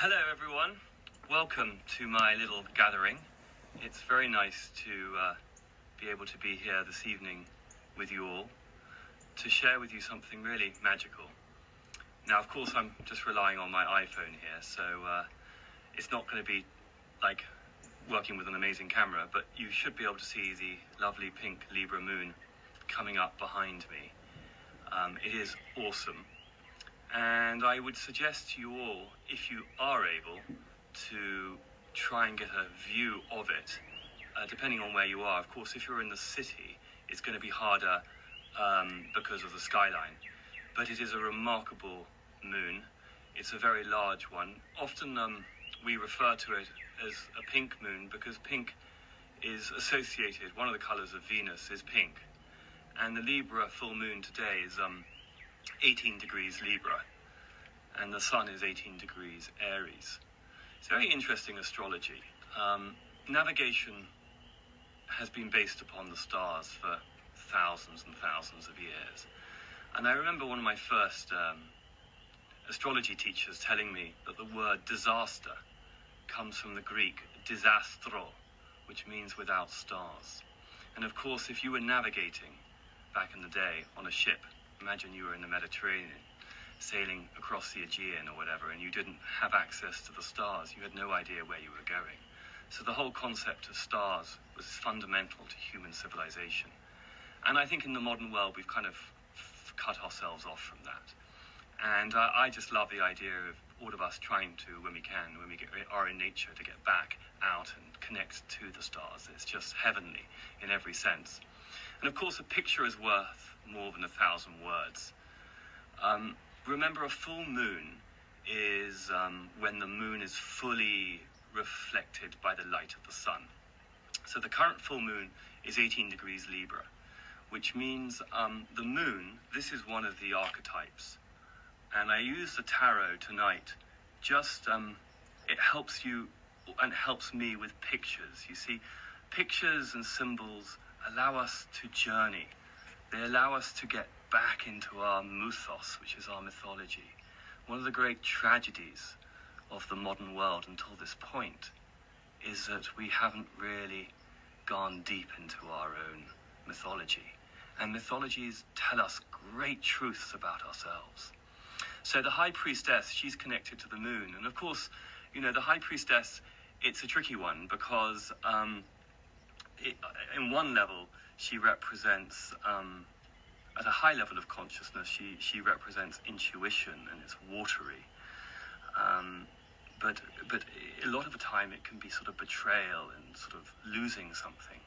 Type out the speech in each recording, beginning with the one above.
Hello everyone, welcome to my little gathering. It's very nice to be able to be here this evening with you all to share with you something really magical. Now of course I'm just relying on my iPhone here, so it's not going to be like working with an amazing camera, but you should be able to see the lovely pink Libra moon coming up behind me. It is awesome. And I would suggest to you all, if you are able, to try and get a view of it, depending on where you are. Of course, if you're in the city, it's going to be harder because of the skyline. But it is a remarkable moon. It's a very large one. Often we refer to it as a pink moon because pink is associated, one of the colours of Venus is pink. And the Libra full moon today is 18 degrees Libra, and the sun is 18 degrees Aries. It's very interesting astrology. Navigation has been based upon the stars for thousands and thousands of years. And I remember one of my first astrology teachers telling me that the word disaster comes from the Greek disastro, which means without stars. And of course, if you were navigating back in the day on a ship, imagine you were in the Mediterranean, sailing across the Aegean or whatever, and you didn't have access to the stars. You had no idea where you were going. So the whole concept of stars was fundamental to human civilization. And I think in the modern world, we've kind of cut ourselves off from that. And I just love the idea of all of us trying to, when we are in nature, to get back out and connect to the stars. It's just heavenly in every sense. And of course, a picture is worth more than 1,000 words. Remember, a full moon is when the moon is fully reflected by the light of the sun. So the current full moon is 18 degrees Libra, which means the moon, this is one of the archetypes. And I use the tarot tonight, just it helps you and helps me with pictures. You see, pictures and symbols allow us to journey. They allow us to get back into our mythos, which is our mythology. One of the great tragedies of the modern world until this point is that we haven't really gone deep into our own mythology. And mythologies tell us great truths about ourselves. So the High Priestess, she's connected to the moon. And of course, you know, the High Priestess, it's a tricky one because in one level, she represents, at a high level of consciousness, she represents intuition, and it's watery. But a lot of the time it can be sort of betrayal and sort of losing something.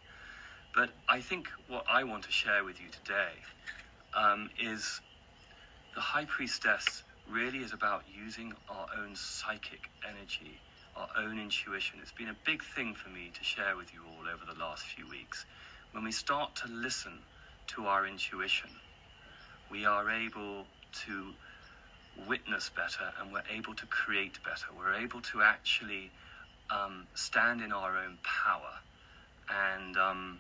But I think what I want to share with you today is the High Priestess really is about using our own psychic energy, our own intuition. It's been a big thing for me to share with you all over the last few weeks. When we start to listen to our intuition, we are able to witness better, and we're able to create better. We're able to actually stand in our own power and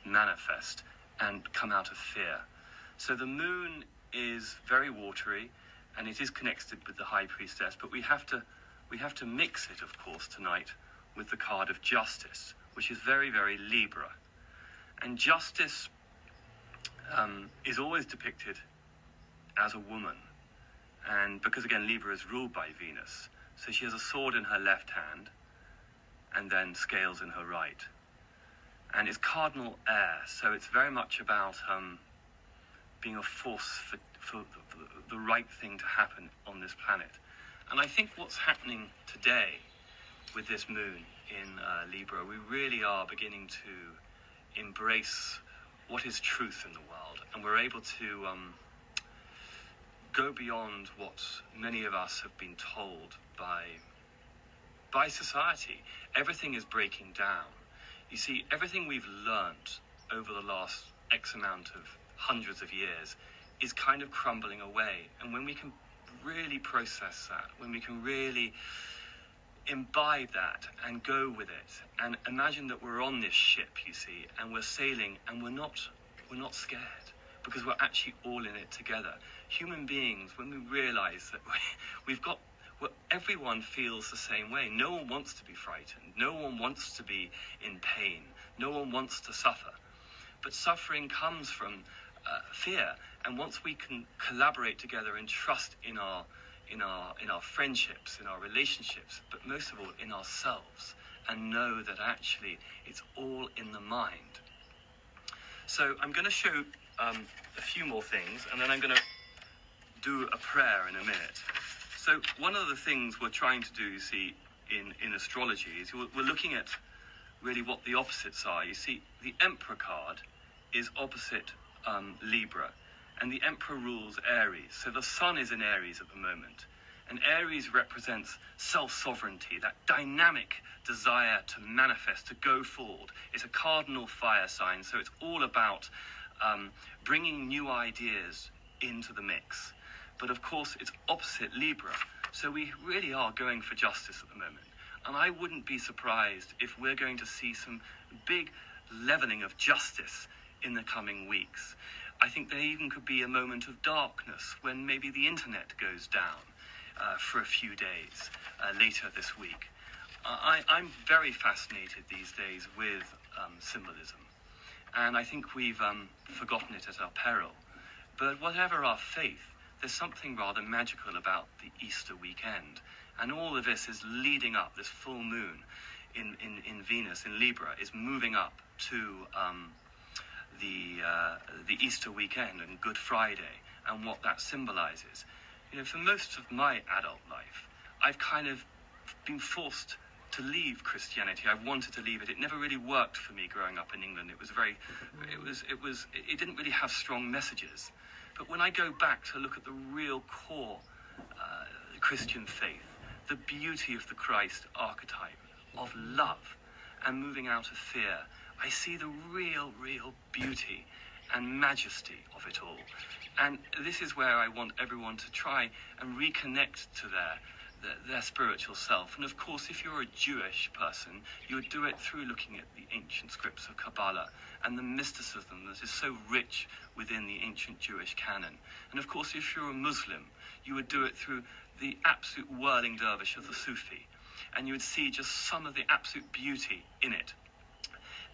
manifest and come out of fear. So the moon is very watery, and it is connected with the High Priestess, but we have to mix it, of course, tonight with the card of Justice, which is very, very Libra. And Justice is always depicted as a woman. And because, again, Libra is ruled by Venus, so she has a sword in her left hand and then scales in her right. And it's cardinal air, so it's very much about being a force for the right thing to happen on this planet. And I think what's happening today with this moon in Libra, we really are beginning to embrace what is truth in the world, and we're able to go beyond what many of us have been told by society. Everything is breaking down. You see, everything we've learnt over the last X amount of hundreds of years is kind of crumbling away. And when we can really process that, when we can really imbibe that and go with it, and imagine that we're on this ship, you see, and we're sailing, and we're not scared, because we're actually all in it together. Human beings, when we realize that well, everyone feels the same way. No one wants to be frightened. No one wants to be in pain. No one wants to suffer. But suffering comes from fear. And once we can collaborate together and trust in our friendships, in our relationships, but most of all in ourselves, and know that actually it's all in the mind. So I'm going to show a few more things, and then I'm going to do a prayer in a minute. So one of the things we're trying to do, you see, in astrology is we're looking at really what the opposites are. You see, the Emperor card is opposite Libra, and the Emperor rules Aries. So the Sun is in Aries at the moment, and Aries represents self-sovereignty, that dynamic desire to manifest, to go forward. It's a cardinal fire sign, so it's all about bringing new ideas into the mix. But of course, it's opposite Libra, so we really are going for justice at the moment. And I wouldn't be surprised if we're going to see some big leveling of justice in the coming weeks. I think there even could be a moment of darkness when maybe the internet goes down for a few days later this week. I'm very fascinated these days with symbolism, and I think we've forgotten it at our peril. But whatever our faith, there's something rather magical about the Easter weekend. And all of this is leading up, this full moon in Venus, in Libra, is moving up to the Easter weekend and Good Friday, and what that symbolizes. You know, for most of my adult life, I've kind of been forced to leave Christianity. I've wanted to leave it. It never really worked for me growing up in England. It didn't really have strong messages. But when I go back to look at the real core Christian faith, the beauty of the Christ archetype of love and moving out of fear, I see the real beauty and majesty of it all. And this is where I want everyone to try and reconnect to their spiritual self. And of course, if you're a Jewish person, you would do it through looking at the ancient scripts of Kabbalah and the mysticism that is so rich within the ancient Jewish canon. And of course, if you're a Muslim, you would do it through the absolute whirling dervish of the Sufi, and you would see just some of the absolute beauty in it.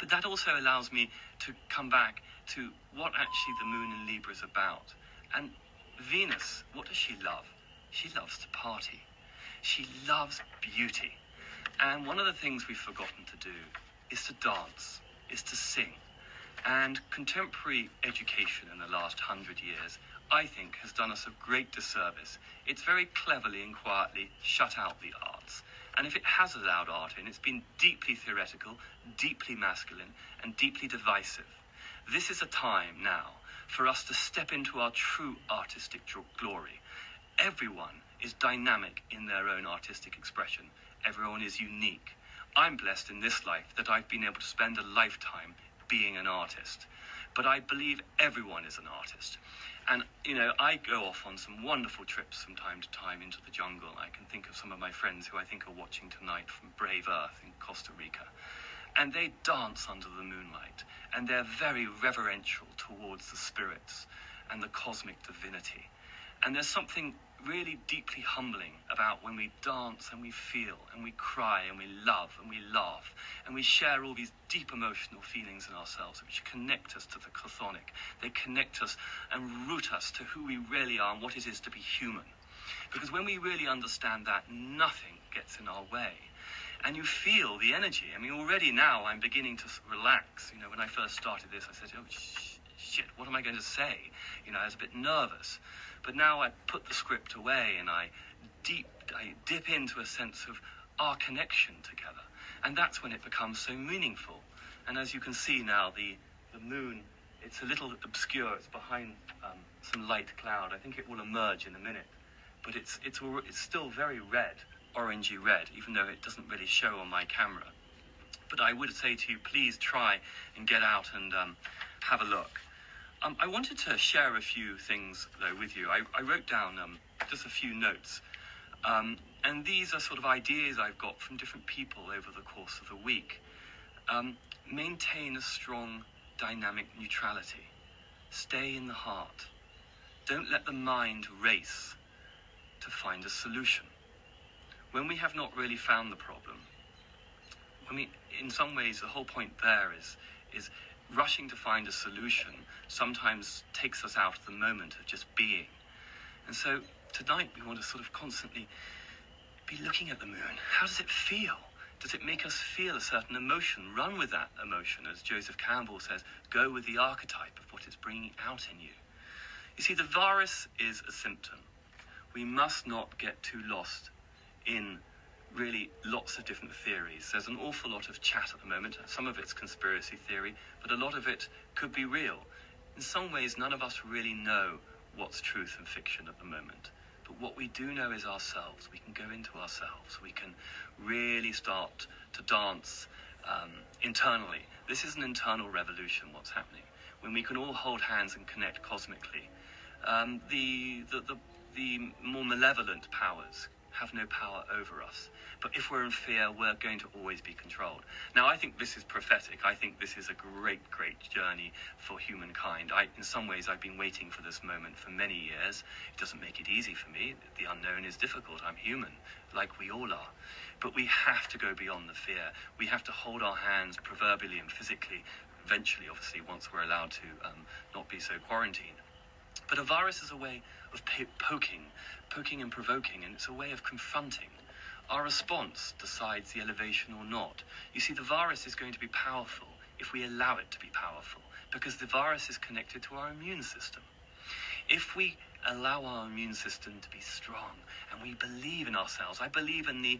But that also allows me to come back to what actually the moon in Libra is about. And Venus, what does she love? She loves to party. She loves beauty. And one of the things we've forgotten to do is to dance, is to sing. And contemporary education in the last 100 years, I think, has done us a great disservice. It's very cleverly and quietly shut out the arts. And if it has allowed art in, it's been deeply theoretical, deeply masculine, and deeply divisive. This is a time now for us to step into our true artistic glory. Everyone is dynamic in their own artistic expression. Everyone is unique. I'm blessed in this life that I've been able to spend a lifetime being an artist. But I believe everyone is an artist. And, you know, I go off on some wonderful trips from time to time into the jungle. I can think of some of my friends who I think are watching tonight from Brave Earth in Costa Rica. And they dance under the moonlight. And they're very reverential towards the spirits and the cosmic divinity. And there's something really deeply humbling about when we dance and we feel and we cry and we love and we laugh and we share all these deep emotional feelings in ourselves which connect us to the chthonic. They connect us and root us to who we really are and what it is to be human. Because when we really understand that, nothing gets in our way. And you feel the energy. I mean, already now I'm beginning to relax. You know, when I first started this, I said, oh, shit, what am I going to say? You know, I was a bit nervous. But now I put the script away and I dip into a sense of our connection together. And that's when it becomes so meaningful. And as you can see now, the moon, it's a little obscure. It's behind some light cloud. I think it will emerge in a minute. But it's still very red, orangey red, even though it doesn't really show on my camera. But I would say to you, please try and get out and have a look. I wanted to share a few things, though, with you. I wrote down just a few notes. And these are sort of ideas I've got from different people over the course of the week. Maintain a strong, dynamic neutrality. Stay in the heart. Don't let the mind race to find a solution. when we have not really found the problem, in some ways, the whole point there is rushing to find a solution sometimes takes us out of the moment of just being. And so tonight we want to sort of constantly be looking at the moon. How does it feel? Does it make us feel a certain emotion? Run with that emotion, as Joseph Campbell says. Go with the archetype of what it's bringing out in you. You see, the virus is a symptom. We must not get too lost in really lots of different theories. There's an awful lot of chat at the moment. Some of it's conspiracy theory, but a lot of it could be real. In some ways, none of us really know what's truth and fiction at the moment. But what we do know is ourselves. We can go into ourselves. We can really start to dance internally. This is an internal revolution, what's happening. When we can all hold hands and connect cosmically, the more malevolent powers have no power over us. But if we're in fear, we're going to always be controlled. Now, I think this is prophetic. I think this is a great, great journey for humankind. In some ways, I've been waiting for this moment for many years. It doesn't make it easy for me. The unknown is difficult. I'm human, like we all are. But we have to go beyond the fear. We have to hold our hands proverbially and physically, eventually, obviously, once we're allowed to not be so quarantined. But a virus is a way of poking and provoking, and it's a way of confronting. Our response decides the elevation or not. You see, the virus is going to be powerful if we allow it to be powerful, because the virus is connected to our immune system. If we allow our immune system to be strong and we believe in ourselves, I believe in the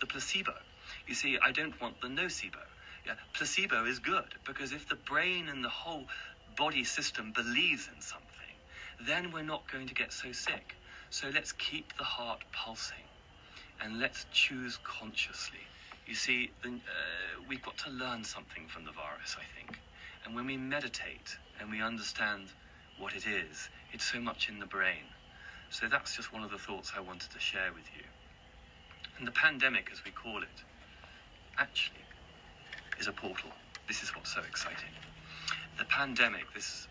placebo. You see, I don't want the nocebo. Yeah, placebo is good, because if the brain and the whole body system believes in something, then we're not going to get so sick. So let's keep the heart pulsing, and let's choose consciously. You see, we've got to learn something from the virus, I think. And when we meditate and we understand what it is, it's so much in the brain. So that's just one of the thoughts I wanted to share with you. And the pandemic, as we call it, actually is a portal. This is what's so exciting. The pandemic, this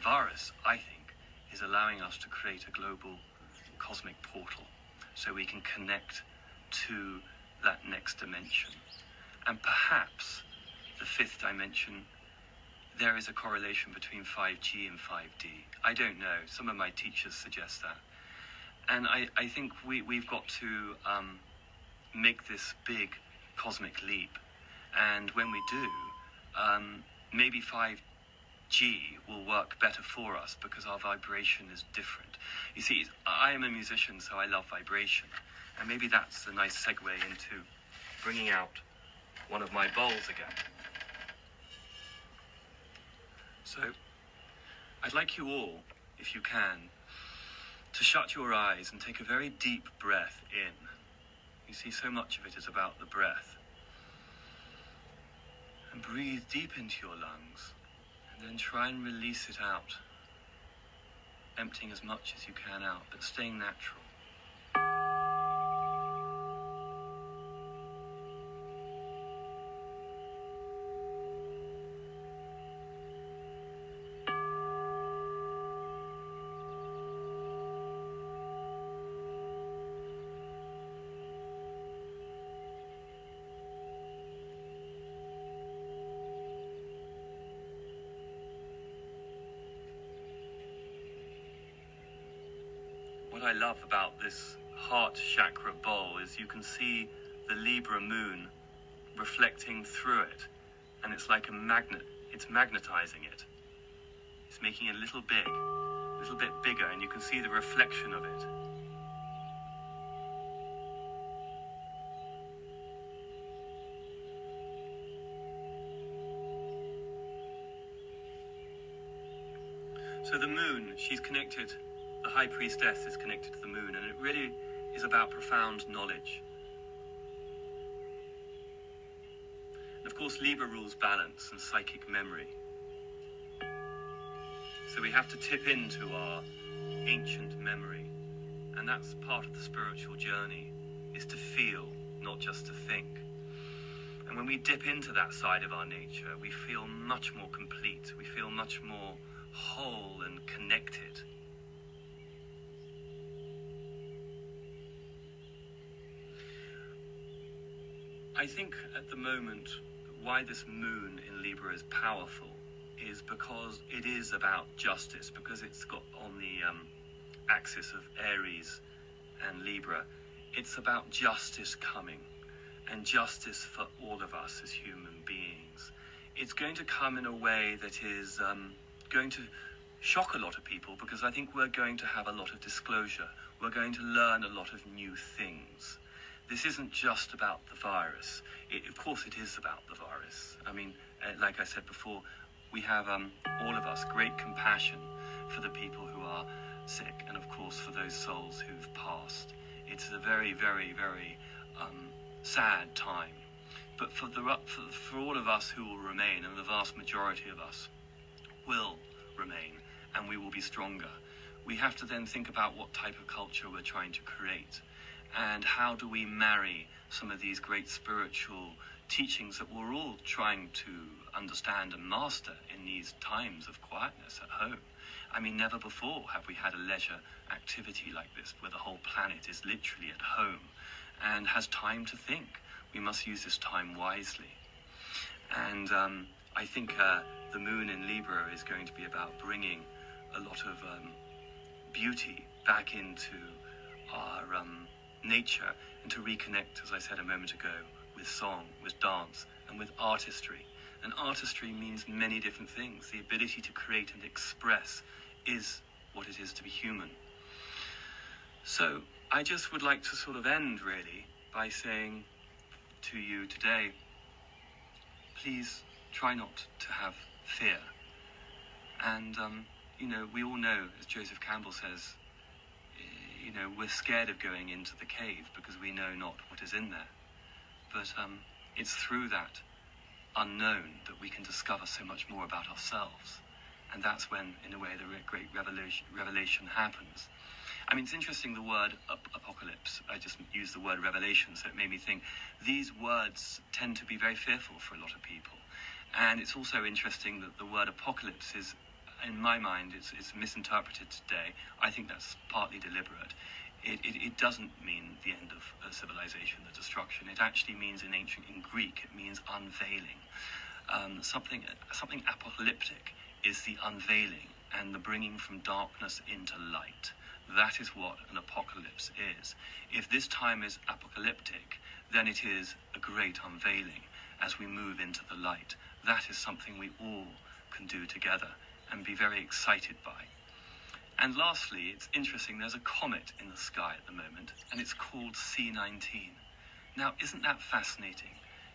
virus, I think, is allowing us to create a global cosmic portal so we can connect to that next dimension. And perhaps the fifth dimension, there is a correlation between 5G and 5D. I don't know. Some of my teachers suggest that. And I think we've got to make this big cosmic leap. And when we do, maybe 5G will work better for us because our vibration is different. You see, I am a musician, so I love vibration. And maybe that's a nice segue into bringing out one of my bowls again. So, I'd like you all, if you can, to shut your eyes and take a very deep breath in. You see, so much of it is about the breath. And breathe deep into your lungs, and then try and release it out, emptying as much as you can out, but staying natural. What I love about this heart chakra bowl is you can see the Libra moon reflecting through it, and it's like a magnet. It's magnetizing it. It's making it a little bit bigger, and you can see the reflection of it. So the moon, she's connected. The High Priestess is connected to the moon, and it really is about profound knowledge. And of course, Libra rules balance and psychic memory. So we have to tip into our ancient memory, and that's part of the spiritual journey, is to feel, not just to think. And when we dip into that side of our nature, we feel much more complete. We feel much more whole and connected. I think at the moment why this moon in Libra is powerful is because it is about justice, because it's got on the axis of Aries and Libra. It's about justice coming, and justice for all of us as human beings. It's going to come in a way that is going to shock a lot of people, because I think we're going to have a lot of disclosure. We're going to learn a lot of new things. This isn't just about the virus. Of course it is about the virus. I mean, like I said before, we have, all of us, great compassion for the people who are sick, and of course for those souls who've passed. It's a very, very, very sad time. But for all of us who will remain, and the vast majority of us will remain, and we will be stronger, we have to then think about what type of culture we're trying to create, and how do we marry some of these great spiritual teachings that we're all trying to understand and master in these times of quietness at home. I mean, never before have we had a leisure activity like this, where the whole planet is literally at home and has time to think. We must use this time wisely. And I think the moon in Libra is going to be about bringing a lot of beauty back into our nature, and to reconnect, as I said a moment ago, with song, with dance, and with artistry. And artistry means many different things. The ability to create and express is what it is to be human. So I just would like to sort of end really by saying to you today, please try not to have fear. And, we all know, as Joseph Campbell says, we're scared of going into the cave because we know not what is in there. But it's through that unknown that we can discover so much more about ourselves. And that's when, in a way, the great revelation happens. I mean, it's interesting, the word apocalypse. I just used the word revelation, so it made me think these words tend to be very fearful for a lot of people. And it's also interesting that the word apocalypse is, in my mind, it's misinterpreted today. I think that's partly deliberate. It doesn't mean the end of civilization, the destruction. It actually means, in Greek, it means unveiling. Something apocalyptic is the unveiling and the bringing from darkness into light. That is what an apocalypse is. If this time is apocalyptic, then it is a great unveiling as we move into the light. That is something we all can do together and be very excited by. And lastly, it's interesting, there's a comet in the sky at the moment, and it's called C19. Now, isn't that fascinating?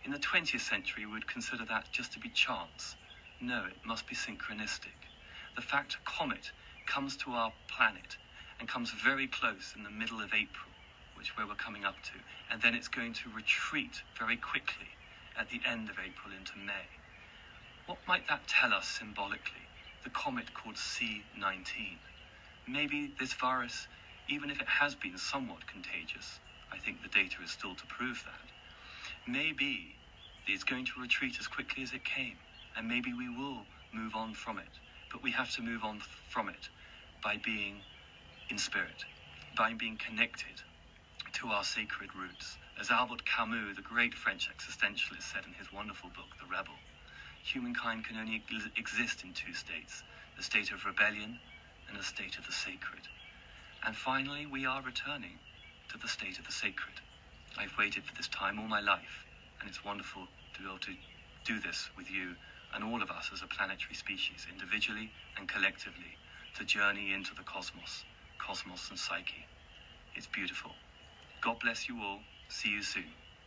In the 20th century, we would consider that just to be chance. No, it must be synchronistic. The fact a comet comes to our planet and comes very close in the middle of April, where we're coming up to, and then it's going to retreat very quickly at the end of April into May. What might that tell us symbolically? The comet called C19. Maybe this virus, even if it has been somewhat contagious, I think the data is still to prove that, maybe it's going to retreat as quickly as it came, and maybe we will move on from it. But we have to move on from it by being in spirit, by being connected to our sacred roots. As Albert Camus, the great French existentialist, said in his wonderful book, The Rebel, humankind can only exist in two states, the state of rebellion and a state of the sacred. And finally, we are returning to the state of the sacred. I've waited for this time all my life, and it's wonderful to be able to do this with you and all of us as a planetary species, individually and collectively, to journey into the cosmos and psyche. It's beautiful. God bless you all. See you soon.